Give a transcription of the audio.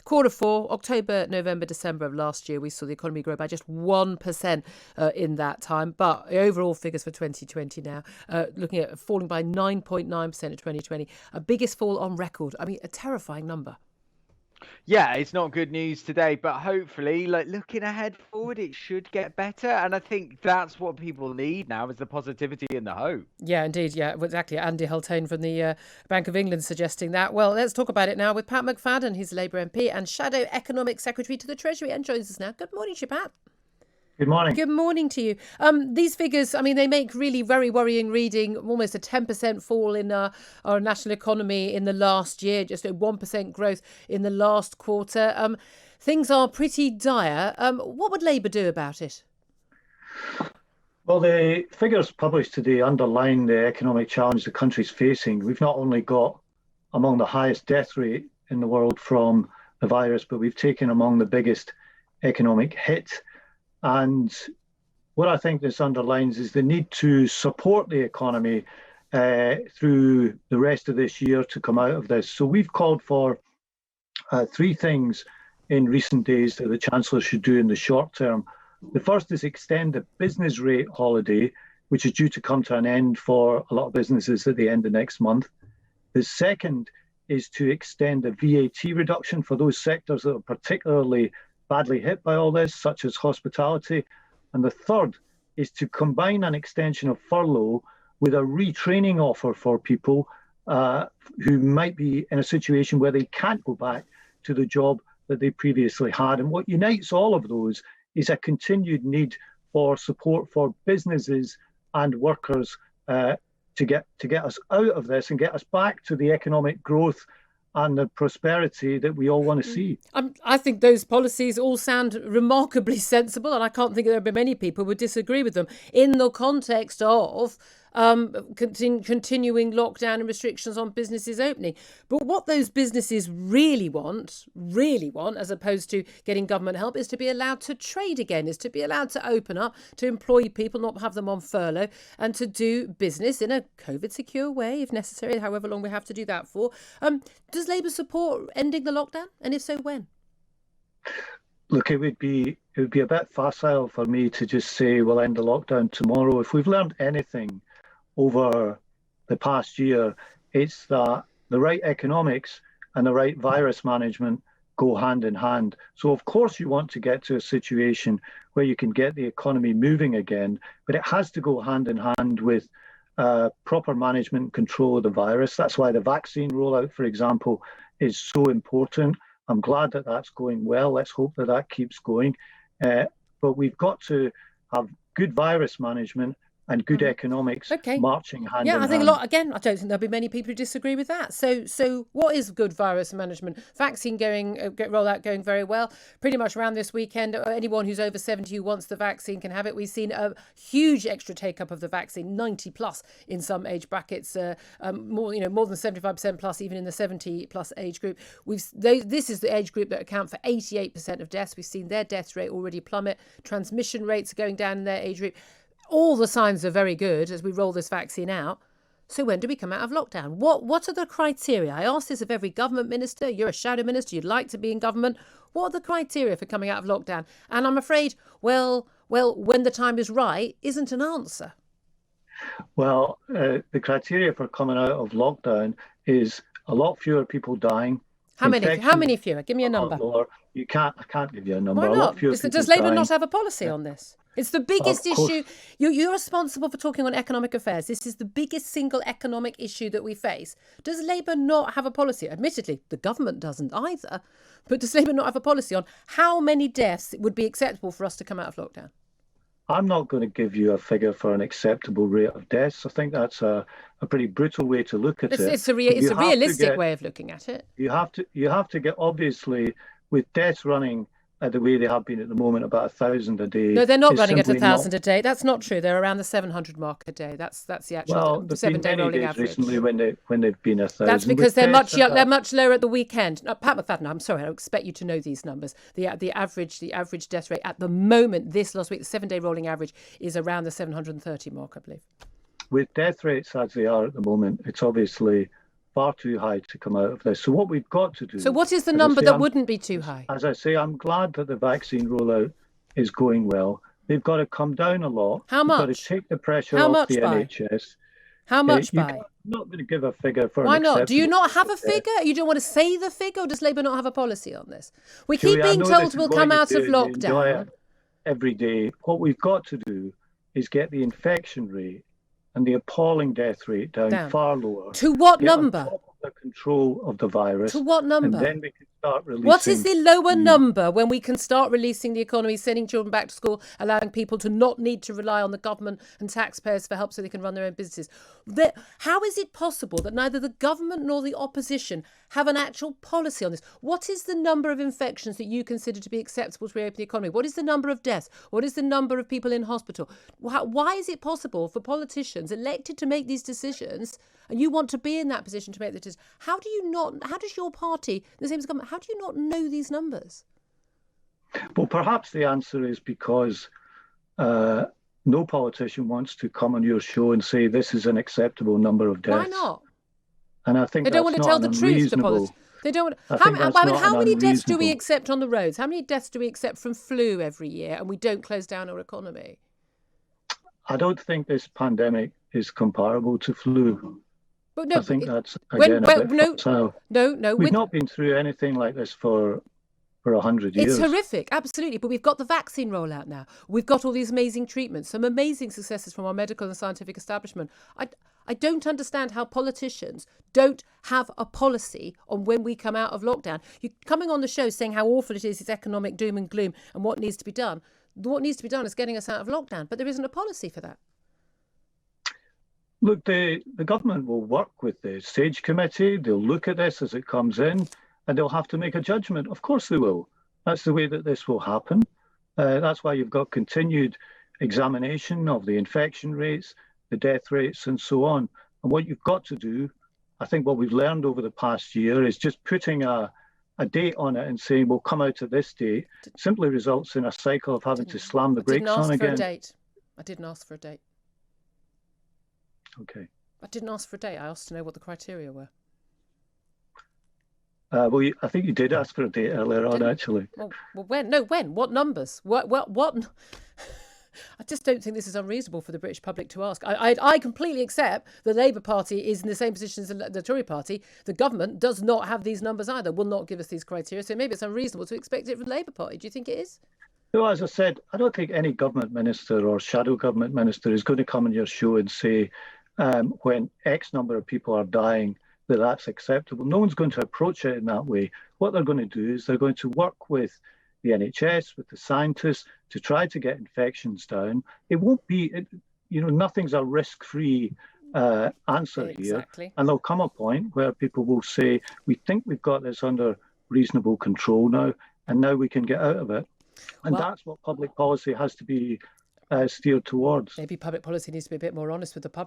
Quarter four, October, November, December of last year, we saw the economy grow by just 1% in that time. But the overall figures for 2020 now, looking at falling by 9.9% in 2020, a biggest fall on record. I mean, a terrifying number. Yeah, it's not good news today, but hopefully, looking ahead forward, it should get better. And I think that's what people need now, is the positivity and the hope. Yeah, indeed. Yeah, exactly. Andy Hultane from the Bank of England suggesting that. Well, let's talk about it now with Pat McFadden. He's Labour MP and Shadow Economic Secretary to the Treasury and joins us now. Good morning to you, Pat. Good morning. Good morning to you. These figures, I mean, they make really very worrying reading. Almost a 10% fall in our national economy in the last year, just a 1% growth in the last quarter. Things are pretty dire. What would Labour do about it? Well, the figures published today underline the economic challenge the country's facing. We've not only got among the highest death rate in the world from the virus, but we've taken among the biggest economic hit. And what I think this underlines is the need to support the economy through the rest of this year to come out of this. So we've called for three things in recent days that the Chancellor should do in the short term. The first is extend the business rate holiday, which is due to come to an end for a lot of businesses at the end of next month. The second is to extend the VAT reduction for those sectors that are particularly badly hit by all this, such as hospitality. And the third is to combine an extension of furlough with a retraining offer for people who might be in a situation where they can't go back to the job that they previously had. And what unites all of those is a continued need for support for businesses and workers to get us out of this and get us back to the economic growth and the prosperity that we all want to see. I think those policies all sound remarkably sensible, and I can't think there be many people who would disagree with them in the context of continuing lockdown and restrictions on businesses opening. But what those businesses really want, as opposed to getting government help, is to be allowed to trade again, is to be allowed to open up, to employ people, not have them on furlough, and to do business in a COVID-secure way, if necessary, however long we have to do that for. Does Labour support ending the lockdown? And if so, when? Look, it would be a bit facile for me to just say we'll end the lockdown tomorrow. If we've learned anything over the past year, it's that the right economics and the right virus management go hand in hand. So of course you want to get to a situation where you can get the economy moving again, but it has to go hand in hand with proper management and control of the virus. That's why the vaccine rollout, for example, is so important. I'm glad that that's going well. Let's hope that that keeps going. But we've got to have good virus management and good economics marching hand in hand. Yeah, I think a lot. Again, I don't think there'll be many people who disagree with that. So what is good virus management? Vaccine rollout going very well. Pretty much around this weekend, anyone who's over 70 who wants the vaccine can have it. We've seen a huge extra take up of the vaccine, 90 plus in some age brackets, more than 75% plus even in the 70 plus age group. This is the age group that account for 88% of deaths. We've seen their death rate already plummet. Transmission rates are going down in their age group. All the signs are very good as we roll this vaccine out. So when do we come out of lockdown? What are the criteria? I ask this of every government minister. You're a shadow minister. You'd like to be in government. What are the criteria for coming out of lockdown? And I'm afraid, well, when the time is right, isn't an answer. Well, the criteria for coming out of lockdown is a lot fewer people dying. How many fewer? Give me a number. I can't give you a number. Why not? Does Labour not have a policy on this? It's the biggest issue. You're responsible for talking on economic affairs. This is the biggest single economic issue that we face. Does Labour not have a policy? Admittedly, the government doesn't either. But does Labour not have a policy on how many deaths would be acceptable for us to come out of lockdown? I'm not going to give you a figure for an acceptable rate of deaths. I think that's a pretty brutal way to look at it. It's a realistic way of looking at it. You have to get, obviously, with deaths running at the way they have been at the moment, about 1,000 a day. No, they're not running at 1,000 a day. That's not true. They're around the 700 mark a day. That's the actual 7-day rolling average. Recently when they've been 1,000. That's because they're much lower at the weekend. Pat McFadden, I'm sorry, I don't expect you to know these numbers. The average death rate at the moment, this last week, the 7-day rolling average is around the 730 mark, I believe. With death rates as they are at the moment, it's obviously far too high to come out of this. So what we've got to do... So what is the as I number say, that wouldn't be too high? As I say, I'm glad that the vaccine rollout is going well. They've got to come down a lot. How You've got to much? take the pressure How off much the by? NHS. How much by? I'm not going to give a figure for Why an not? Do you acceptable not have a death. figure? You don't want to say the figure, or does Labour not have a policy on this? We Julie, keep I being know told this is we'll what come you out do of and you enjoy lockdown. it every day. What we've got to do is get the infection rate and the appalling death rate down far lower. To what get on number? top of the control of the virus. To what number? And then we can start releasing... What is the lower number when we can start releasing the economy, sending children back to school, allowing people to not need to rely on the government and taxpayers for help so they can run their own businesses? How is it possible that neither the government nor the opposition have an actual policy on this? What is the number of infections that you consider to be acceptable to reopen the economy? What is the number of deaths? What is the number of people in hospital? Why is it possible for politicians elected to make these decisions, and you want to be in that position to make the decisions? How does your party, the same as government, how do you not know these numbers? Well, perhaps the answer is because no politician wants to come on your show and say this is an acceptable number of deaths. Why not? And I think they don't want to tell the truth to politicians. They don't. How many deaths do we accept on the roads? How many deaths do we accept from flu every year, and we don't close down our economy? I don't think this pandemic is comparable to flu. But no, I think that's again a bit facile. No. We've not been through anything like this for 100 years. It's horrific, absolutely. But we've got the vaccine rollout now. We've got all these amazing treatments, some amazing successes from our medical and scientific establishment. I don't understand how politicians don't have a policy on when we come out of lockdown. You're coming on the show saying how awful it is, it's economic doom and gloom, and what needs to be done. What needs to be done is getting us out of lockdown, but there isn't a policy for that. Look, the government will work with the SAGE committee. They'll look at this as it comes in, and they'll have to make a judgment. Of course they will. That's the way that this will happen. That's why you've got continued examination of the infection rates, the death rates, and so on. And what you've got to do, I think what we've learned over the past year, is just putting a date on it and saying we'll come out at this date simply results in a cycle of having to slam the brakes on again. I didn't ask for a date. Okay. I didn't ask for a date. I asked to know what the criteria were. Well, I think you did ask for a date earlier on, actually. Well, when? No, when? What numbers? What? I just don't think this is unreasonable for the British public to ask. I completely accept the Labour Party is in the same position as the Tory Party. The government does not have these numbers either, will not give us these criteria. So maybe it's unreasonable to expect it from the Labour Party. Do you think it is? No, as I said, I don't think any government minister or shadow government minister is going to come on your show and say when X number of people are dying, that's acceptable. No one's going to approach it in that way. What they're going to do is they're going to work with the NHS, with the scientists, to try to get infections down. It won't be, nothing's a risk-free answer here. And there'll come a point where people will say, we think we've got this under reasonable control now, and now we can get out of it. And that's what public policy has to be steered towards. Maybe public policy needs to be a bit more honest with the public.